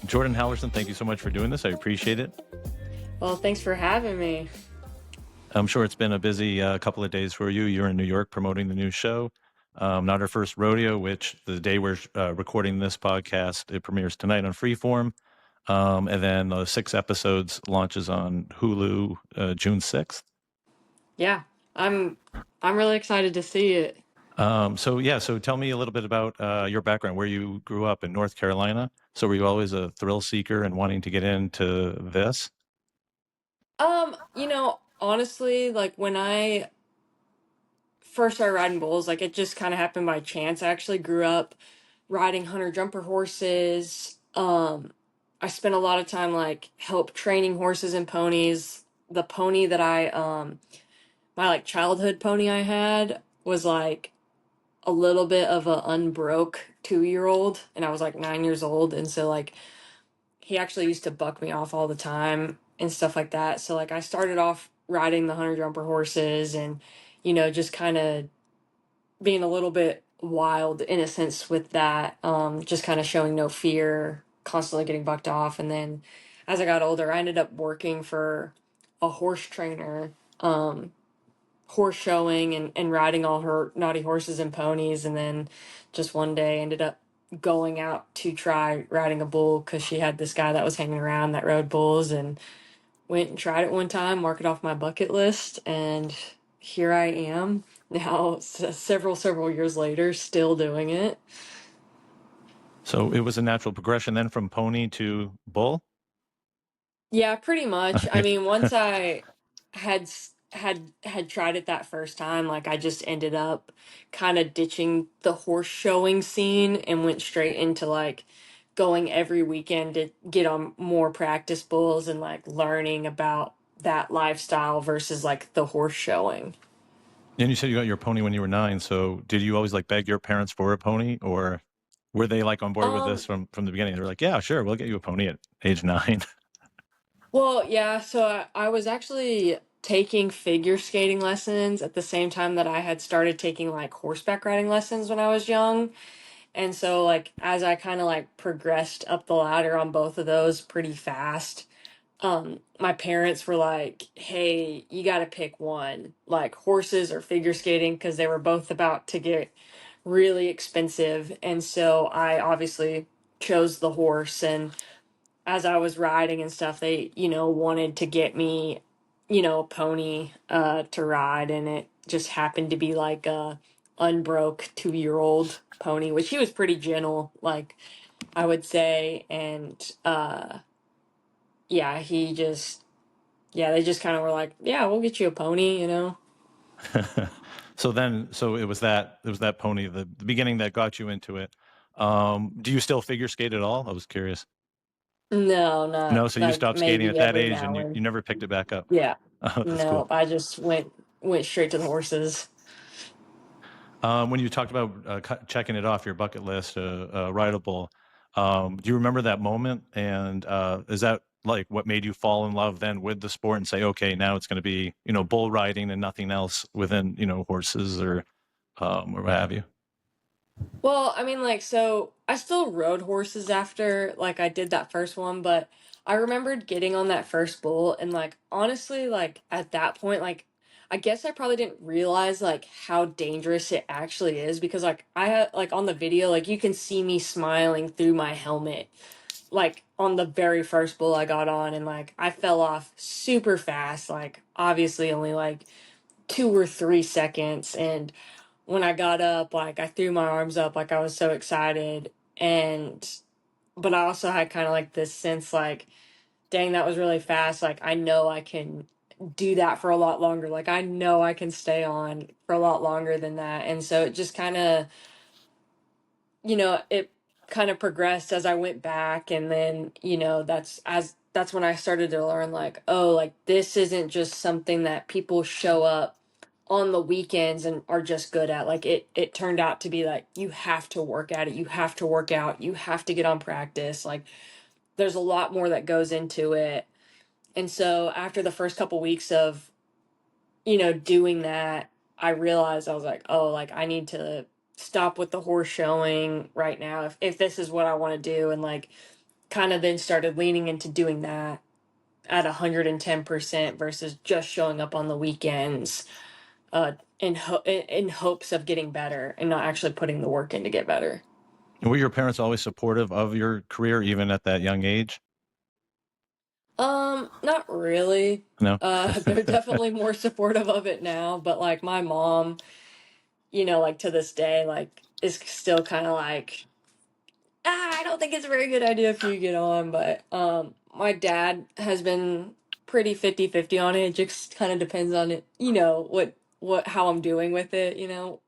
Jorden Halvorsen, thank you so much for doing this. I appreciate it. Well, thanks for having me. I'm sure it's been a busy couple of days for you. You're in New York promoting the new show, Not Her First Rodeo, which the day we're recording this podcast, it premieres tonight on Freeform. And then 6 episodes launches on Hulu June 6th. Yeah, I'm I'm really excited to see it. So tell me a little bit about your background, where you grew up in North Carolina. So were you always a thrill seeker and wanting to get into this? Honestly, like when I first started riding bulls, like it just kind of happened by chance. I actually grew up riding hunter jumper horses. I spent a lot of time like help training horses and ponies. The pony that my like childhood pony I had was like a little bit of a unbroke 2-year old, and I was like 9 years old, and so like he actually used to buck me off all the time and stuff like that. So like I started off riding the hunter jumper horses and just kind of being a little bit wild in a sense with that, just kind of showing no fear, constantly getting bucked off. And then as I got older, I ended up working for a horse trainer, horse showing and riding all her naughty horses and ponies. And then just one day ended up going out to try riding a bull because she had this guy that was hanging around that rode bulls, and went and tried it one time, mark it off my bucket list, and here I am now, several years later, still doing it. So it was a natural progression then from pony to bull. Yeah, pretty much. I mean, once I had tried it that first time, like I just ended up kind of ditching the horse showing scene and went straight into like going every weekend to get on more practice bulls and like learning about that lifestyle versus like the horse showing. And you said you got your pony when you were 9. So did you always like beg your parents for a pony, or were they like on board with this Um, from the beginning? They're like, yeah, sure, we'll get you a pony at age 9. well, yeah, so I was actually taking figure skating lessons at the same time that I had started taking like horseback riding lessons when I was young. And so like as I kind of like progressed up the ladder on both of those pretty fast, my parents were like, "Hey, you got to pick one, like horses or figure skating," because they were both about to get really expensive. And so I obviously chose the horse, and as I was riding and stuff, they, wanted to get me, a pony to ride, and it just happened to be like a unbroke 2-year-old pony, which he was pretty gentle, like I would say, and yeah, they just kind of were like, "Yeah, we'll get you a pony." So it was that pony, the beginning that got you into it. Do you still figure skate at all? I was curious. No, not No, so you like stopped skating at maybe that every age and now you and never picked it back up. yeah. Oh, that's No, cool. I just went straight to the horses. When you talked about checking it off your bucket list, rideable, do you remember that moment? And is that like what made you fall in love then with the sport and say, okay, now it's going to be, bull riding and nothing else within, horses or what have you? Well, I mean, like, so I still rode horses after, like, I did that first one, but I remembered getting on that first bull, and, like, honestly, like, at that point, like, I guess I probably didn't realize, like, how dangerous it actually is because, like, I had, like, on the video, like, you can see me smiling through my helmet, like, on the very first bull I got on, and, like, I fell off super fast, like, obviously only, like, 2 or 3 seconds, and when I got up, like I threw my arms up, like I was so excited. And, but I also had kind of like this sense, like, dang, that was really fast. Like, I know I can do that for a lot longer. Like, I know I can stay on for a lot longer than that. And so it just kind of, it kind of progressed as I went back. And then, that's when I started to learn, like, oh, like, this isn't just something that people show up on the weekends and are just good at. Like it turned out to be like you have to work at it, you have to work out, you have to get on practice. Like there's a lot more that goes into it. And so after the first couple weeks of doing that, I realized, I was like, oh, like I need to stop with the horse showing right now if this is what I want to do, and like kind of then started leaning into doing that at 110% versus just showing up on the weekends in hopes of getting better and not actually putting the work in to get better. Were your parents always supportive of your career, even at that young age? Not really. No. They're definitely more supportive of it now, but like my mom, like to this day, like is still kind of like, I don't think it's a very good idea if you get on, but my dad has been pretty 50-50 on it. It just kind of depends on it, what how I'm doing with it,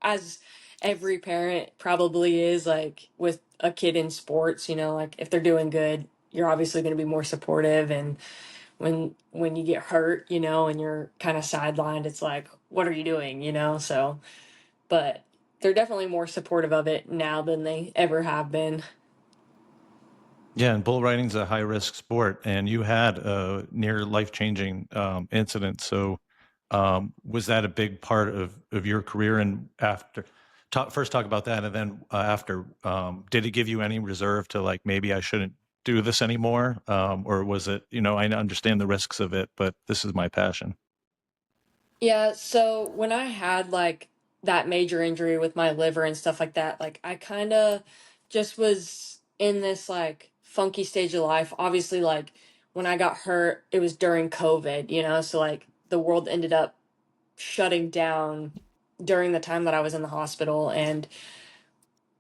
as every parent probably is like with a kid in sports, like if they're doing good, you're obviously going to be more supportive, and when you get hurt, and you're kind of sidelined, it's like, what are you doing, So, but they're definitely more supportive of it now than they ever have been. Yeah, and bull riding's a high risk sport, and you had a near life changing incident. So, was that a big part of your career? And after, first talk about that, and then after, did it give you any reserve to like maybe I shouldn't do this anymore, or was it, I understand the risks of it, but this is my passion. Yeah, so when I had like that major injury with my liver and stuff like that, like I kind of just was in this like funky stage of life. Obviously, like when I got hurt, it was during COVID, so like the world ended up shutting down during the time that I was in the hospital. And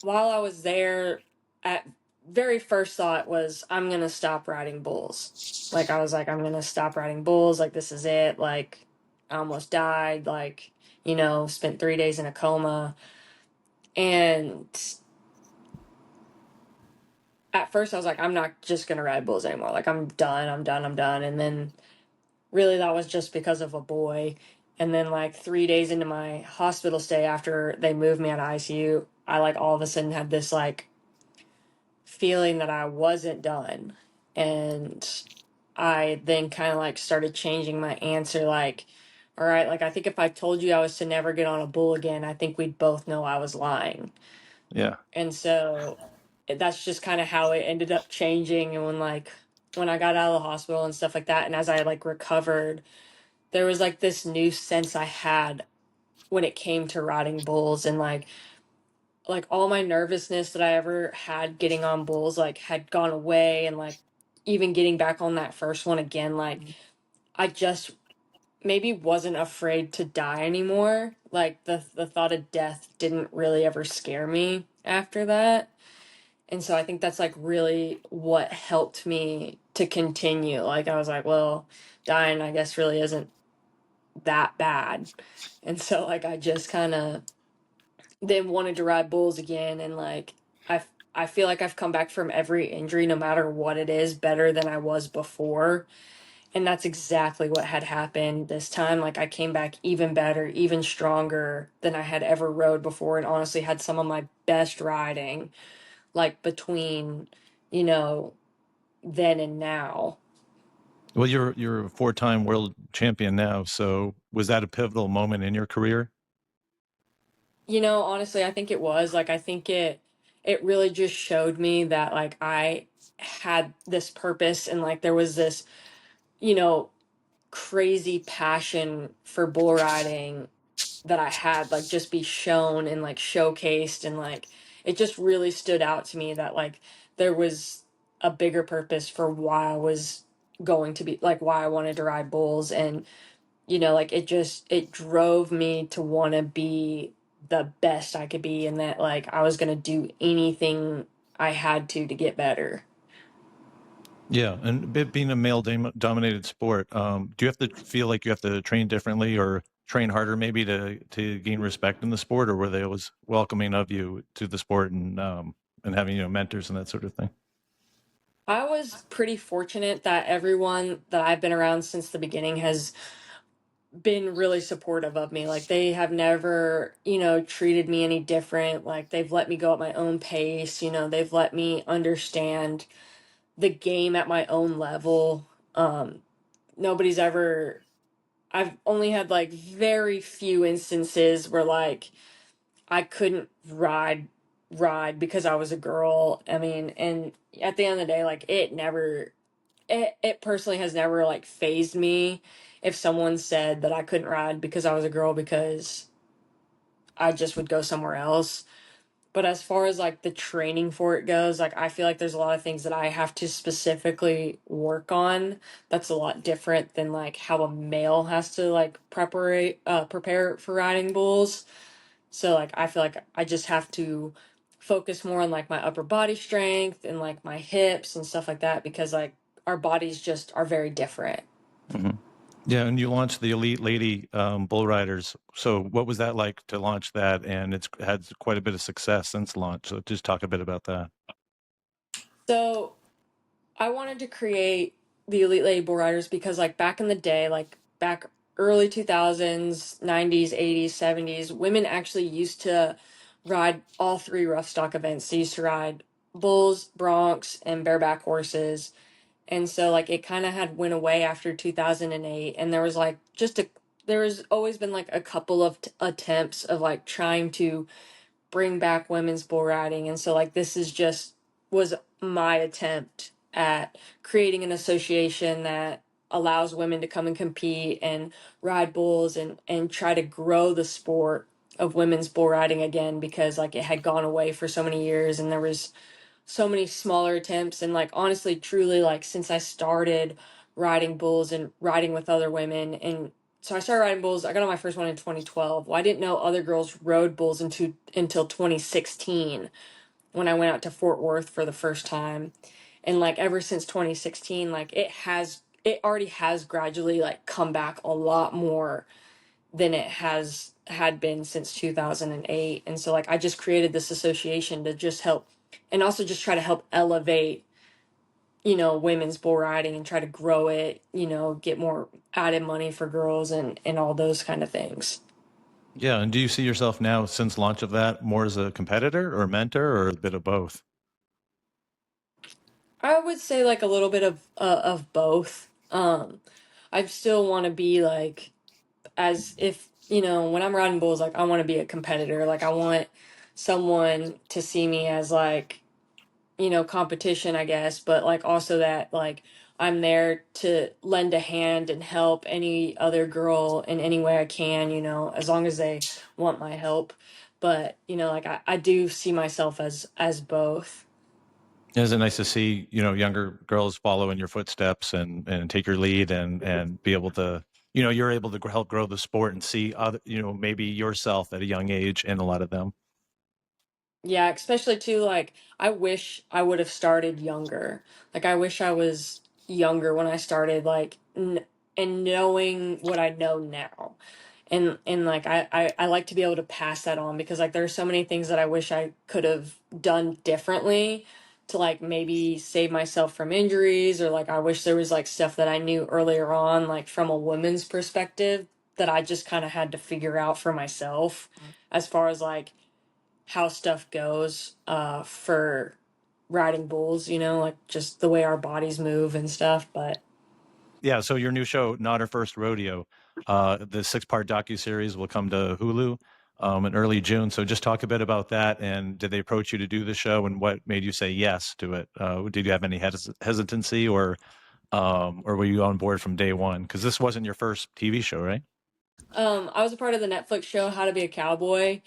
while I was there, at very first thought was, I'm gonna stop riding bulls. Like I was like, I'm gonna stop riding bulls. Like this is it. Like I almost died. Like spent 3 days in a coma. And at first, I was like, I'm not just gonna ride bulls anymore. Like I'm done. I'm done. I'm done. And then really, that was just because of a boy. And then like 3 days into my hospital stay after they moved me out of ICU, I like all of a sudden had this like feeling that I wasn't done. And I then kind of like started changing my answer like, all right, like I think if I told you I was to never get on a bull again, I think we'd both know I was lying. Yeah. And so that's just kind of how it ended up changing. And when I got out of the hospital and stuff like that, and as I like recovered, there was like this new sense I had when it came to riding bulls, and like all my nervousness that I ever had getting on bulls like had gone away, and like even getting back on that first one again, like I just maybe wasn't afraid to die anymore. Like the thought of death didn't really ever scare me after that. And so I think that's like really what helped me to continue. Like I was like, well, dying I guess really isn't that bad. And so like I just kind of then wanted to ride bulls again, and like I I feel like I've come back from every injury no matter what it is better than I was before. And that's exactly what had happened this time. Like I came back even better, even stronger than I had ever rode before, and honestly had some of my best riding like between, you know, then and now. Well, you're a four-time world champion now. So, was that a pivotal moment in your career? Honestly, I think it was like I think it really just showed me that like I had this purpose, and like there was this, you know, crazy passion for bull riding that I had like just be shown and like showcased, and like it just really stood out to me that like there was a bigger purpose for why I was going to be like why I wanted to ride bulls. And like it drove me to want to be the best I could be, and that like I was going to do anything I had to get better. Yeah, and being a male dominated sport, do you have to feel like you have to train differently or train harder maybe to gain respect in the sport, or were they always welcoming of you to the sport and having mentors and that sort of thing? I was pretty fortunate that everyone that I've been around since the beginning has been really supportive of me. Like they have never, treated me any different. Like they've let me go at my own pace. They've let me understand the game at my own level. Nobody's ever, I've only had like very few instances where like I couldn't ride ride because I was a girl. I mean, and at the end of the day, like it personally has never like phased me if someone said that I couldn't ride because I was a girl because I just would go somewhere else. But as far as like the training for it goes, like I feel like there's a lot of things that I have to specifically work on. That's a lot different than like how a male has to like prepare for riding bulls. So like I feel like I just have to focus more on like my upper body strength and like my hips and stuff like that because like our bodies just are very different. Hmm. Yeah, and you launched the Elite Lady Bull Riders. So what was that like to launch that? And it's had quite a bit of success since launch. So just talk a bit about that. So I wanted to create the Elite Lady Bull Riders because like back in the day, like back early 2000s, 90s, 80s, 70s, women actually used to ride all three rough stock events. They used to ride bulls, broncs, and bareback horses. And so like it kind of had went away after 2008 and there was like there was always been like a couple of attempts of like trying to bring back women's bull riding. And so like this is just was my attempt at creating an association that allows women to come and compete and ride bulls and try to grow the sport of women's bull riding again because like it had gone away for so many years and there was so many smaller attempts and like honestly truly like since I started riding bulls and riding with other women and so I started riding bulls. I got on my first one in 2012. Well, I didn't know other girls rode bulls until 2016 when I went out to Fort Worth for the first time. And like ever since 2016, like it already has gradually like come back a lot more than it has had been since 2008. And so like I just created this association to just help and also just try to help elevate women's bull riding and try to grow it, get more added money for girls and all those kind of things. Yeah, and do you see yourself now since launch of that more as a competitor or a mentor or a bit of both? I would say like a little bit of both. I still want to be like as if, when I'm riding bulls, like I want to be a competitor. Like I want someone to see me as like competition, I guess, but like also that like I'm there to lend a hand and help any other girl in any way I can, as long as they want my help. But, like I do see myself as both. Is it nice to see, younger girls follow in your footsteps and take your lead and be able to, you're able to help grow the sport and see other, maybe yourself at a young age in a lot of them. Yeah, especially too, like, I wish I would have started younger. Like, I wish I was younger when I started, like, and knowing what I know now. And like, I like to be able to pass that on because, like, there are so many things that I wish I could have done differently to, like, maybe save myself from injuries, or, like, I wish there was, like, stuff that I knew earlier on, like, from a woman's perspective that I just kind of had to figure out for myself as far as, like, how stuff goes for riding bulls, like just the way our bodies move and stuff. But Yeah, so your new show, Not Her First Rodeo, the 6-part docuseries will come to Hulu in early June. So just talk a bit about that. And did they approach you to do the show, and what made you say yes to it? Did you have any hesitancy, or were you on board from day one? Because this wasn't your first TV show, right? I was a part of the Netflix show How to Be a Cowboy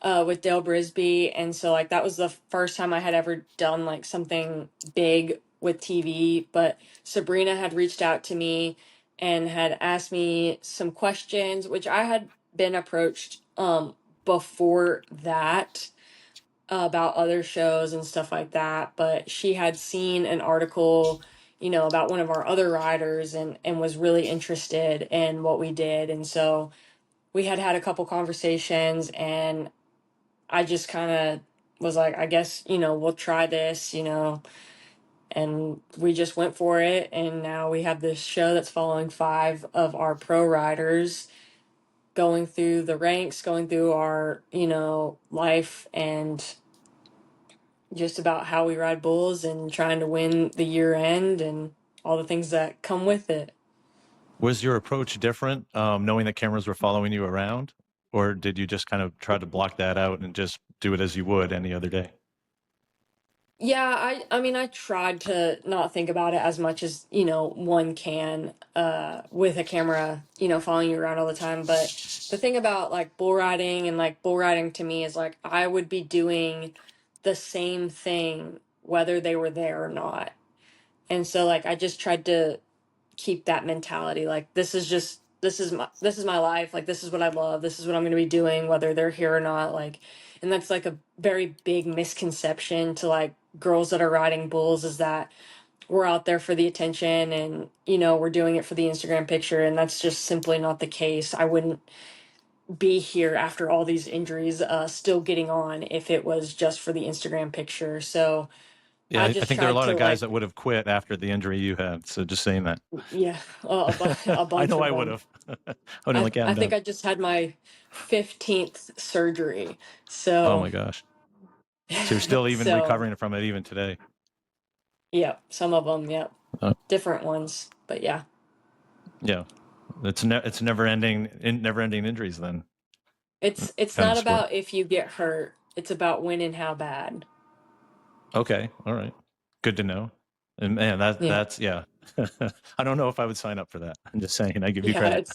with Dale Brisby, and so like that was the first time I had ever done like something big with TV. But Sabrina had reached out to me and had asked me some questions, which I had been approached before that about other shows and stuff like that, but she had seen an article, about one of our other riders and was really interested in what we did. And so we had had a couple conversations and I just kind of was like, I guess, we'll try this, and we just went for it. And now we have this show that's following 5 of our pro riders going through the ranks, going through our, life and just about how we ride bulls and trying to win the year end and all the things that come with it. Was your approach different, knowing that cameras were following you around, or did you just kind of try to block that out and just do it as you would any other day. Yeah, I mean I tried to not think about it as much as, one can with a camera, following you around all the time, but the thing about like bull riding and like bull riding to me is like I would be doing the same thing whether they were there or not. And so like I just tried to keep that mentality like this is my life, like this is what I love, this is what I'm going to be doing whether they're here or not, like. And that's like a very big misconception to like girls that are riding bulls, is that we're out there for the attention and we're doing it for the Instagram picture, and that's just simply not the case. I wouldn't be here after all these injuries still getting on if it was just for the Instagram picture. So Yeah, I I just think there are a tried lot to of guys like, that would have quit after the injury you had. So just saying that. yeah, a I bunch know of I would them. have. I would have I like, yeah, I I'm think done. I just had my 15th surgery. Oh So my gosh. So you're still even so recovering from it even today. yeah, some of them, yeah. Uh, Different ones, but yeah. yeah, it's never ending injuries then It's kind of not sport. about if you get hurt. It's about when and how bad. Okay, all right, good to know. And man, Yeah. that's yeah. I don't know if I would sign up for that. I'm just saying. I give you Yeah, credit.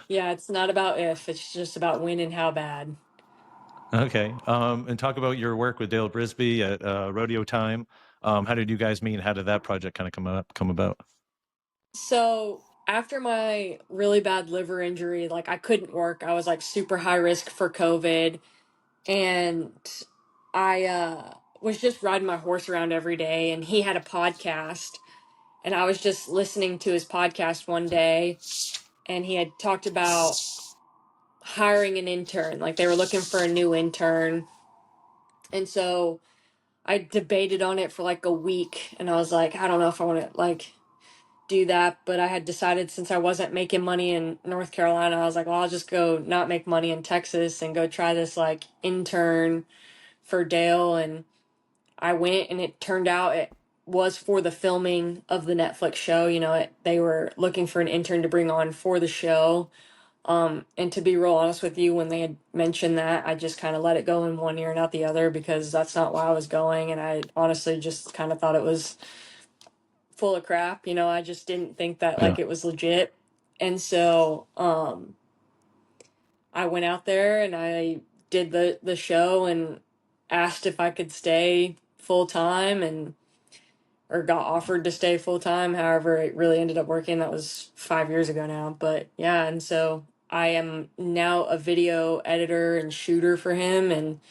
it's not about if, it's just about when and how bad. Okay, and talk about your work with Dale Brisby at Rodeo Time. How did you guys meet? How did that project kind of come about? So, after my really bad liver injury, like I couldn't work. I was like super high risk for COVID, and I was just riding my horse around every day, and he had a podcast, and I was just listening to his podcast one day, and he had talked about hiring an intern. Like they were looking for a new intern. And so I debated on it for like a week, and I was like, I don't know if I want to like do that, but I had decided since I wasn't making money in North Carolina, I was like, well, I'll just go not make money in Texas and go try this like intern for Dale. And I went, and it turned out it was for the filming of the Netflix show. They were looking for an intern to bring on for the show. And to be real honest with you, when they had mentioned that, I just kind of let it go in one ear and out the other, because that's not why I was going. And I honestly just kind of thought it was full of crap. I just didn't think that Yeah. like it was legit. And so I went out there and I did the show and asked if I could stay full time, and or got offered to stay full time. However, it really ended up working. That was 5 years ago now. But yeah, and so I am now a video editor and shooter for him, and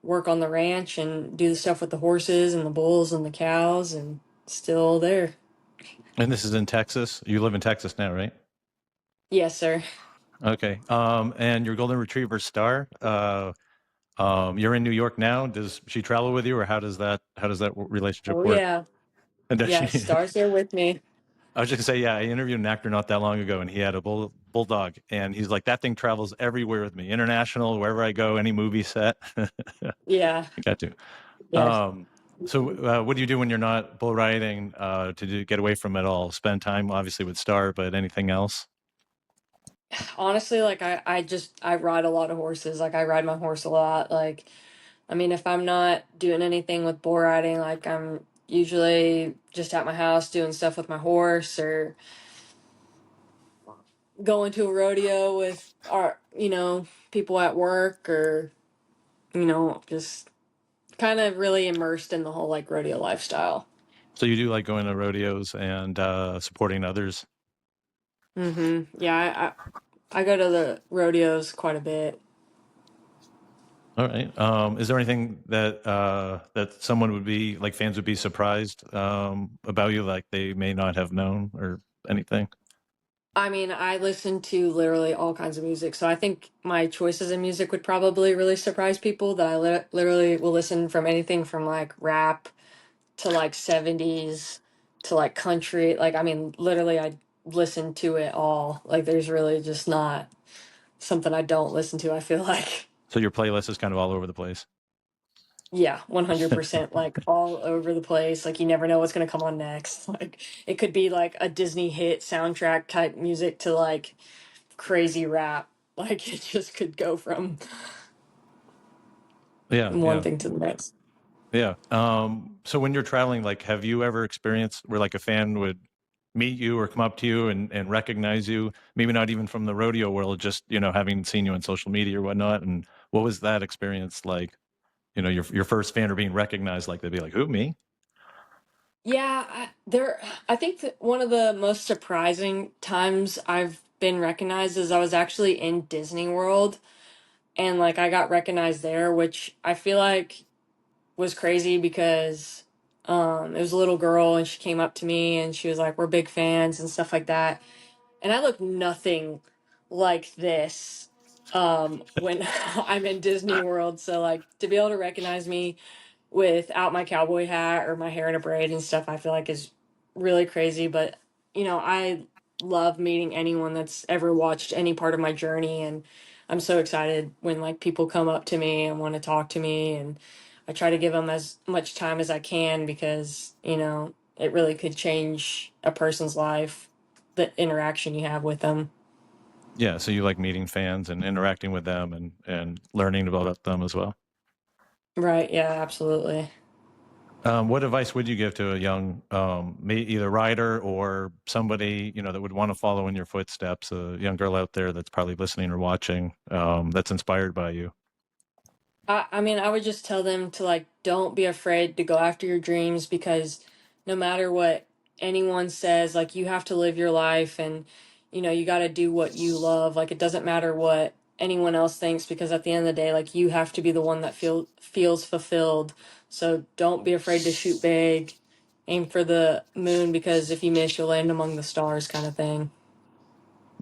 work on the ranch and do the stuff with the horses and the bulls and the cows, and still there. And this is in Texas. You live in Texas now, right? Yes, sir. Okay. And your golden retriever Star, you're in New York now. Does she travel with you, or how does that relationship Oh work? yeah. And does Yeah, she? Star's here with me. I was just gonna say, yeah, I interviewed an actor not that long ago, and he had a bulldog, and he's like, that thing travels everywhere with me, international, wherever I go, any movie set. I Yeah. got to. Yes. Um, so, what do you do when you're not bull riding get away from it all? Spend time, obviously, with Star, but anything else? Honestly, like I ride a lot of horses. Like I ride my horse a lot. Like, I mean, if I'm not doing anything with bull riding, like I'm usually just at my house doing stuff with my horse, or going to a rodeo with our, people at work, or, just kind of really immersed in the whole like rodeo lifestyle. So you do like going to rodeos and supporting others. Yeah, I go to the rodeos quite a bit. All right. Is there anything that someone would be like fans would be surprised about you, like they may not have known or anything? I mean, I listen to literally all kinds of music, so I think my choices in music would probably really surprise people. That I literally will listen from anything from like rap to like 70s to like country. Like, I mean, literally, I listen to it all. Like, there's really just not something I don't listen to, I feel like. So your playlist is kind of all over the place. Yeah, 100%. Like, all over the place. Like, you never know what's going to come on next. Like, it could be like a Disney hit soundtrack type music to like crazy rap. Like, it just could go from. Yeah, from one yeah, thing to the next. yeah. So when you're traveling, like, have you ever experienced where like a fan would meet you or come up to you and recognize you? Maybe not even from the rodeo world, just having seen you on social media or whatnot. And what was that experience like? Your first fan or being recognized, like they'd be like, "Who, me?" Yeah, I think that one of the most surprising times I've been recognized is I was actually in Disney World, and like I got recognized there, which I feel like was crazy because it was a little girl and she came up to me and she was like, "We're big fans" and stuff like that. And I look nothing like this when I'm in Disney World. So like to be able to recognize me without my cowboy hat or my hair in a braid and stuff, I feel like is really crazy. But I love meeting anyone that's ever watched any part of my journey, and I'm so excited when like people come up to me and want to talk to me, and I try to give them as much time as I can because it really could change a person's life, the interaction you have with them. Yeah, so you like meeting fans and interacting with them and learning about them as well. Right, yeah, absolutely. What advice would you give to a young, either rider or somebody that would want to follow in your footsteps? A young girl out there that's probably listening or watching, that's inspired by you. I mean, I would just tell them to like don't be afraid to go after your dreams because no matter what anyone says, like you have to live your life, and you got to do what you love. Like it doesn't matter what anyone else thinks because at the end of the day, like you have to be the one that feels fulfilled. So don't be afraid to shoot big. Aim for the moon because if you miss, you'll land among the stars kind of thing.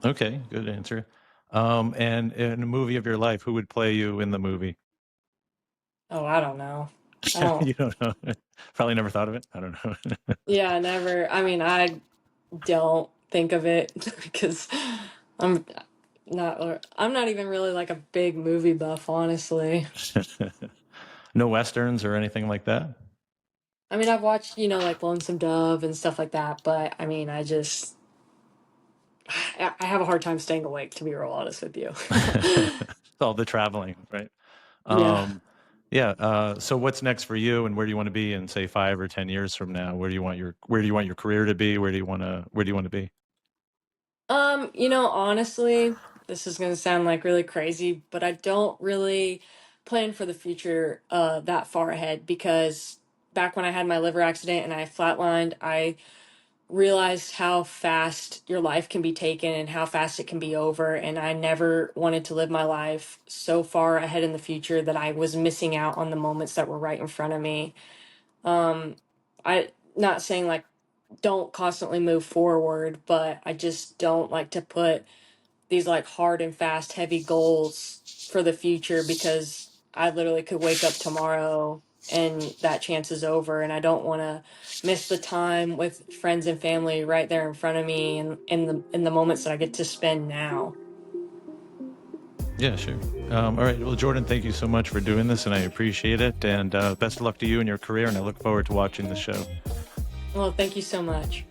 Okay, good answer. And in a movie of your life, who would play you in the movie? Oh, I don't know. I don't You don't know. Probably never thought of it. I don't know. Yeah, never. I mean, I don't think of it because I'm I'm not even really like a big movie buff, honestly. No westerns or anything like that. I mean, I've watched, like Lonesome Dove and stuff like that, but I mean, I have a hard time staying awake, to be real honest with you. All the traveling, right? Yeah. Um, yeah. So what's next for you, and where do you want to be in, say, 5 or 10 years from now? Where do you want your career to be? Where do you want to be? Honestly, this is gonna sound like really crazy, but I don't really plan for the future that far ahead because back when I had my liver accident and I flatlined, I realized how fast your life can be taken and how fast it can be over. And I never wanted to live my life so far ahead in the future that I was missing out on the moments that were right in front of me. I not saying like don't constantly move forward, but I just don't like to put these like hard and fast heavy goals for the future because I literally could wake up tomorrow and that chance is over, and I don't want to miss the time with friends and family right there in front of me and in the moments that I get to spend now. Yeah, sure. All right. Well, Jordan, thank you so much for doing this, and I appreciate it. And best of luck to you in your career. And I look forward to watching the show. Well, thank you so much.